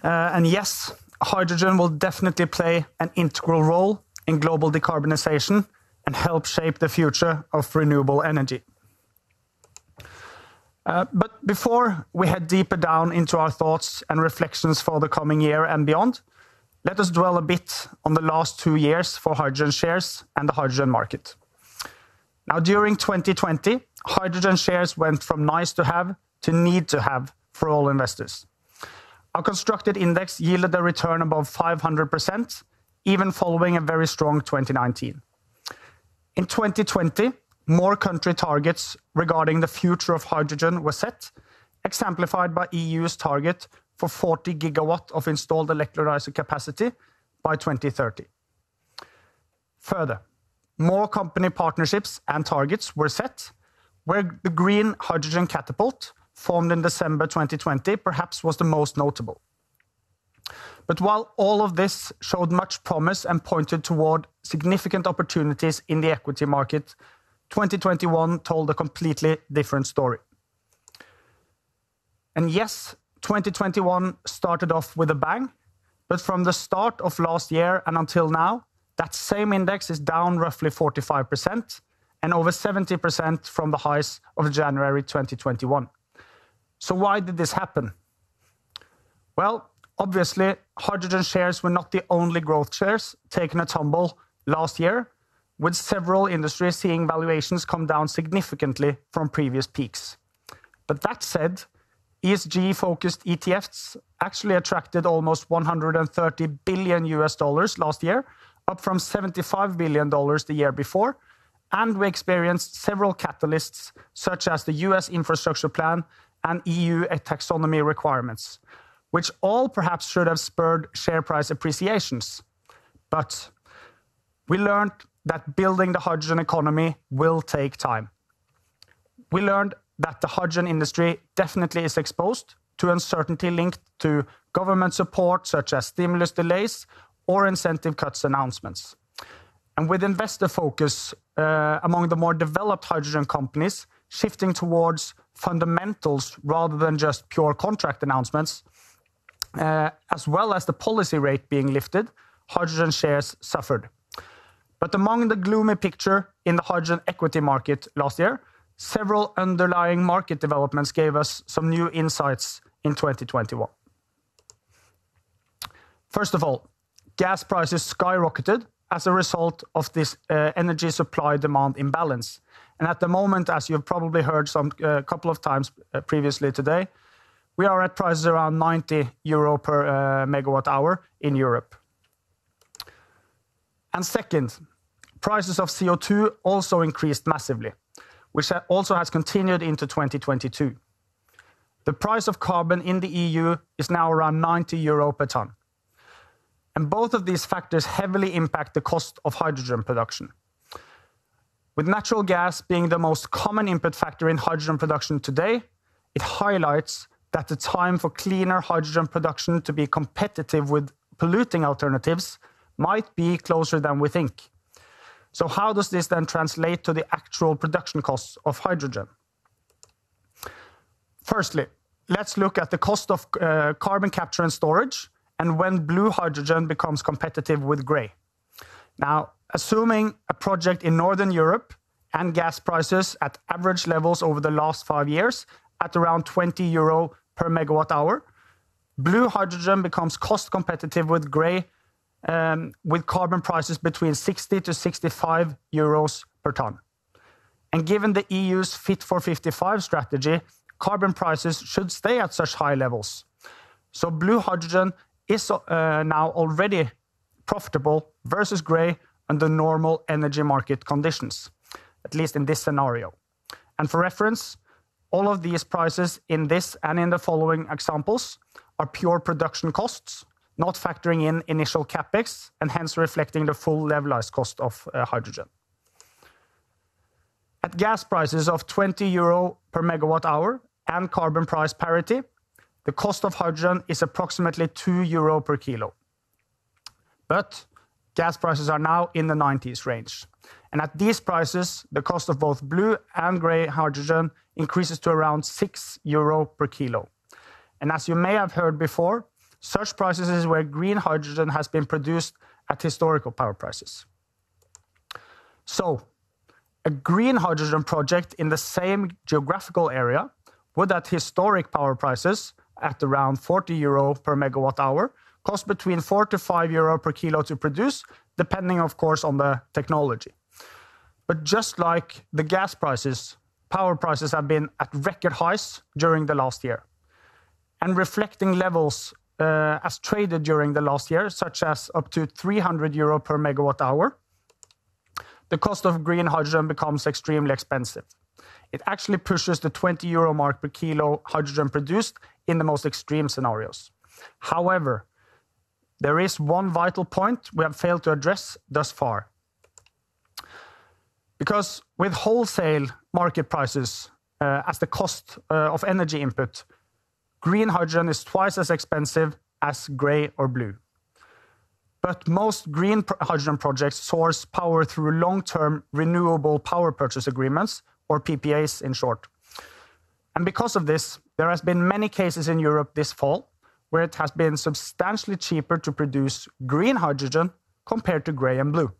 And yes, hydrogen will definitely play an integral role in global decarbonization and help shape the future of renewable energy. But before we head deeper down into our thoughts and reflections for the coming year and beyond, let us dwell a bit on the last 2 years for hydrogen shares and the hydrogen market. Now, during 2020, hydrogen shares went from nice to have to need to have for all investors. Our constructed index yielded a return above 500%, even following a very strong 2019. In 2020, more country targets regarding the future of hydrogen were set, exemplified by EU's target for 40 gigawatt of installed electrolyzer capacity by 2030. Further, more company partnerships and targets were set, where the Green Hydrogen Catapult, formed in December 2020, perhaps was the most notable. But while all of this showed much promise and pointed toward significant opportunities in the equity market, 2021 told a completely different story. And yes, 2021 started off with a bang, but from the start of last year and until now, that same index is down roughly 45% and over 70% from the highs of January 2021. So why did this happen? Well, obviously, hydrogen shares were not the only growth shares taking a tumble last year, with several industries seeing valuations come down significantly from previous peaks. But that said, ESG-focused ETFs actually attracted almost $130 billion last year, up from $75 billion the year before, and we experienced several catalysts, such as the US infrastructure plan and EU taxonomy requirements, which all perhaps should have spurred share price appreciations. But we learned that building the hydrogen economy will take time. We learned that the hydrogen industry definitely is exposed to uncertainty linked to government support, such as stimulus delays or incentive cuts announcements. And with investor focus among the more developed hydrogen companies shifting towards fundamentals rather than just pure contract announcements, as well as the policy rate being lifted, hydrogen shares suffered. But among the gloomy picture in the hydrogen equity market last year, several underlying market developments gave us some new insights in 2021. First of all, gas prices skyrocketed as a result of this energy supply-demand imbalance. And at the moment, as you've probably heard a couple of times previously today, we are at prices around 90 euro per megawatt hour in Europe. And second, prices of CO2 also increased massively, which also has continued into 2022. The price of carbon in the EU is now around 90 euro per ton. And both of these factors heavily impact the cost of hydrogen production. With natural gas being the most common input factor in hydrogen production today, it highlights that the time for cleaner hydrogen production to be competitive with polluting alternatives might be closer than we think. So how does this then translate to the actual production costs of hydrogen? Firstly, let's look at the cost of carbon capture and storage and when blue hydrogen becomes competitive with grey. Now, assuming a project in Northern Europe and gas prices at average levels over the last 5 years at around 20 euro per megawatt hour, blue hydrogen becomes cost competitive with grey with carbon prices between 60 to 65 euros per ton. And given the EU's Fit for 55 strategy, carbon prices should stay at such high levels. So blue hydrogen is now already profitable versus grey under normal energy market conditions, at least in this scenario. And for reference, all of these prices in this and in the following examples are pure production costs, not factoring in initial capex and hence reflecting the full levelized cost of hydrogen. At gas prices of 20 euro per megawatt hour and carbon price parity, the cost of hydrogen is approximately 2 euro per kilo. But gas prices are now in the 90s range. And at these prices, the cost of both blue and grey hydrogen increases to around 6 euro per kilo. And as you may have heard before, Such prices is where green hydrogen has been produced at historical power prices. So, a green hydrogen project in the same geographical area would, at historic power prices at around 40 euro per megawatt hour, cost between 4 to 5 euro per kilo to produce, depending, of course, on the technology. But just like the gas prices, power prices have been at record highs during the last year. And reflecting levels as traded during the last year, such as up to 300 euro per megawatt hour, the cost of green hydrogen becomes extremely expensive. It actually pushes the 20 euro mark per kilo hydrogen produced in the most extreme scenarios. However, there is one vital point we have failed to address thus far. Because with wholesale market prices as the cost of energy input, green hydrogen is twice as expensive as grey or blue. But most green hydrogen projects source power through long-term renewable power purchase agreements, or PPAs in short. And because of this, there has been many cases in Europe this fall where it has been substantially cheaper to produce green hydrogen compared to grey and blue.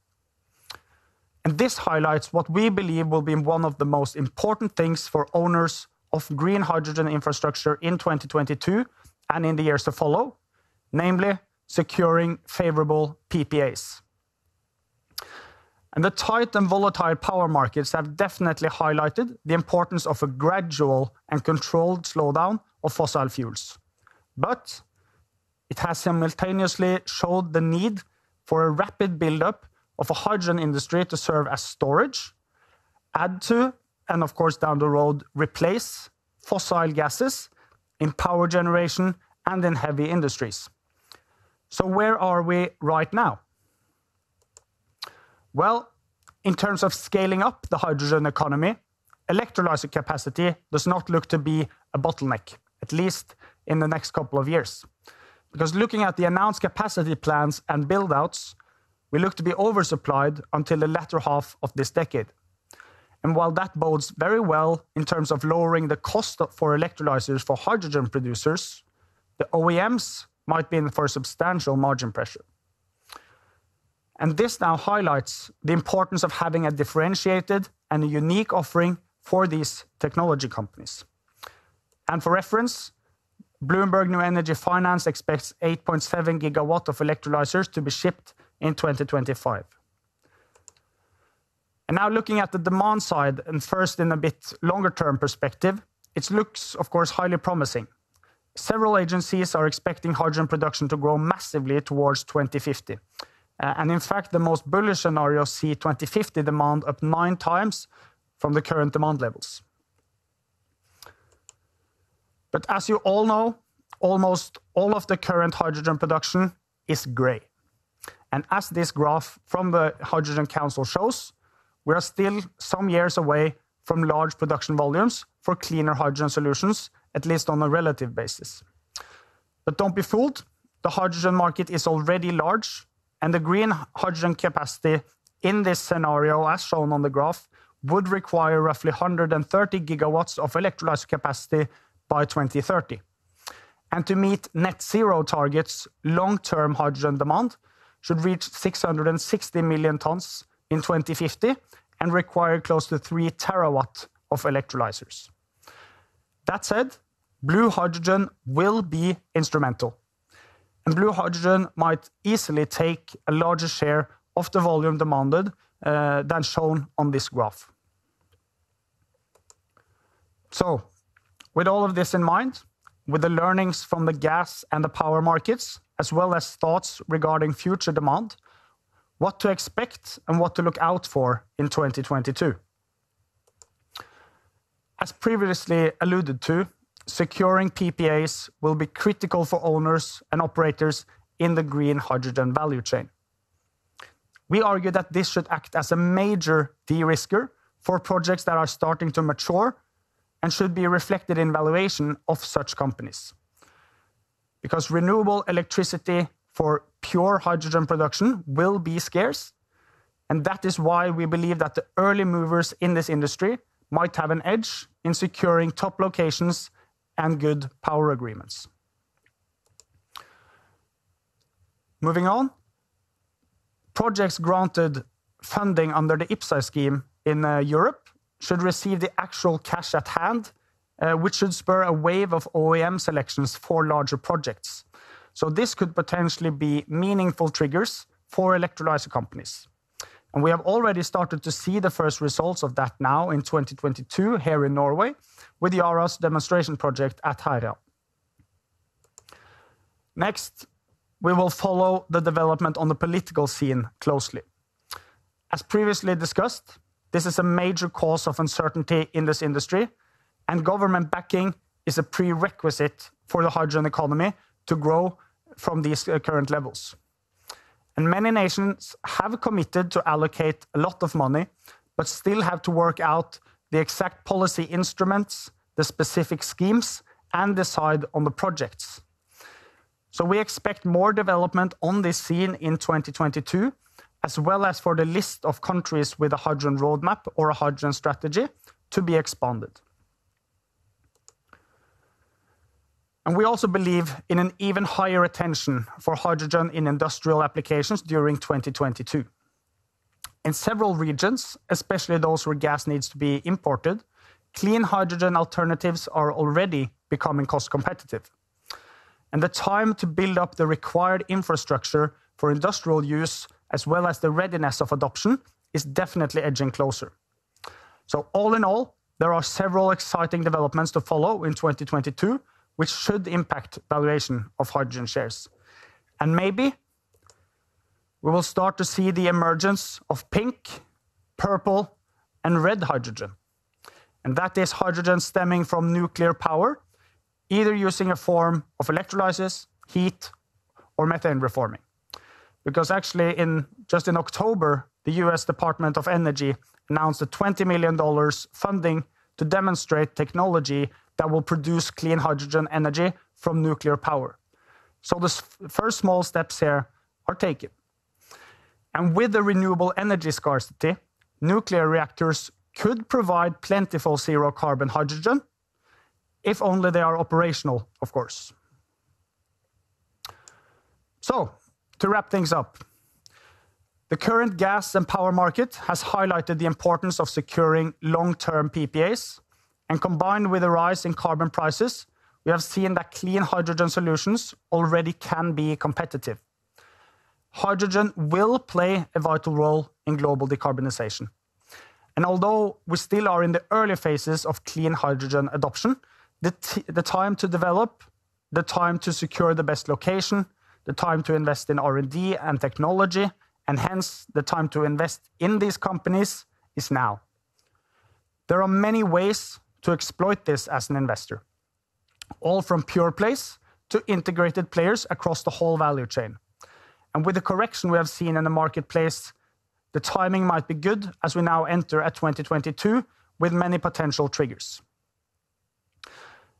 And this highlights what we believe will be one of the most important things for owners of green hydrogen infrastructure in 2022 and in the years to follow, namely securing favorable PPAs. And the tight and volatile power markets have definitely highlighted the importance of a gradual and controlled slowdown of fossil fuels. But it has simultaneously showed the need for a rapid buildup of a hydrogen industry to serve as storage, add to, and of course down the road, replace fossil gases in power generation and in heavy industries. So where are we right now? Well, in terms of scaling up the hydrogen economy, electrolyzer capacity does not look to be a bottleneck, at least in the next couple of years. Because looking at the announced capacity plans and build-outs, we look to be oversupplied until the latter half of this decade. And while that bodes very well in terms of lowering the cost for electrolyzers for hydrogen producers, the OEMs might be in for substantial margin pressure. And this now highlights the importance of having a differentiated and a unique offering for these technology companies. And for reference, Bloomberg New Energy Finance expects 8.7 gigawatt of electrolyzers to be shipped in 2025. And now looking at the demand side, and first in a bit longer term perspective, it looks, of course, highly promising. Several agencies are expecting hydrogen production to grow massively towards 2050. And in fact, the most bullish scenarios see 2050 demand up 9 times from the current demand levels. But as you all know, almost all of the current hydrogen production is grey. And as this graph from the Hydrogen Council shows, we are still some years away from large production volumes for cleaner hydrogen solutions, at least on a relative basis. But don't be fooled, the hydrogen market is already large, and the green hydrogen capacity in this scenario, as shown on the graph, would require roughly 130 gigawatts of electrolyzer capacity by 2030. And to meet net zero targets, long-term hydrogen demand should reach 660 million tons in 2050 and require close to 3 terawatt of electrolyzers. That said, blue hydrogen will be instrumental. And blue hydrogen might easily take a larger share of the volume demanded than shown on this graph. So, with all of this in mind, with the learnings from the gas and the power markets, as well as thoughts regarding future demand, what to expect and what to look out for in 2022. As previously alluded to, securing PPAs will be critical for owners and operators in the green hydrogen value chain. We argue that this should act as a major de-risker for projects that are starting to mature and should be reflected in valuation of such companies. Because renewable electricity for pure hydrogen production will be scarce, and that is why we believe that the early movers in this industry might have an edge in securing top locations and good power agreements. Moving on. Projects granted funding under the IPCEI scheme in Europe should receive the actual cash at hand, which should spur a wave of OEM selections for larger projects. So this could potentially be meaningful triggers for electrolyzer companies. And we have already started to see the first results of that now in 2022 here in Norway with Yara's demonstration project at Herøya. Next, we will follow the development on the political scene closely. As previously discussed, this is a major cause of uncertainty in this industry, and government backing is a prerequisite for the hydrogen economy to grow from these current levels. And many nations have committed to allocate a lot of money, but still have to work out the exact policy instruments, the specific schemes, and decide on the projects. So we expect more development on this scene in 2022, as well as for the list of countries with a hydrogen roadmap or a hydrogen strategy to be expanded. And we also believe in an even higher attention for hydrogen in industrial applications during 2022. In several regions, especially those where gas needs to be imported, clean hydrogen alternatives are already becoming cost competitive. And the time to build up the required infrastructure for industrial use, as well as the readiness of adoption, is definitely edging closer. So all in all, there are several exciting developments to follow in 2022, which should impact valuation of hydrogen shares. And maybe we will start to see the emergence of pink, purple, and red hydrogen. And that is hydrogen stemming from nuclear power, either using a form of electrolysis, heat, or methane reforming. Because actually, just in October, the US Department of Energy announced a $20 million funding to demonstrate technology that will produce clean hydrogen energy from nuclear power. So the first small steps here are taken. And with the renewable energy scarcity, nuclear reactors could provide plentiful zero carbon hydrogen, if only they are operational, of course. So, to wrap things up, the current gas and power market has highlighted the importance of securing long-term PPAs, and combined with a rise in carbon prices, we have seen that clean hydrogen solutions already can be competitive. Hydrogen will play a vital role in global decarbonization. And although we still are in the early phases of clean hydrogen adoption, the time to develop, the time to secure the best location, the time to invest in R&D and technology, and hence the time to invest in these companies is now. There are many ways to exploit this as an investor, all from pure plays to integrated players across the whole value chain. And with the correction we have seen in the marketplace, the timing might be good as we now enter at 2022 with many potential triggers.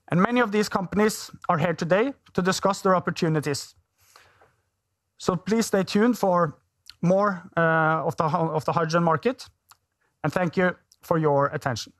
And many of these companies are here today to discuss their opportunities. So please stay tuned for more of the hydrogen market. And thank you for your attention.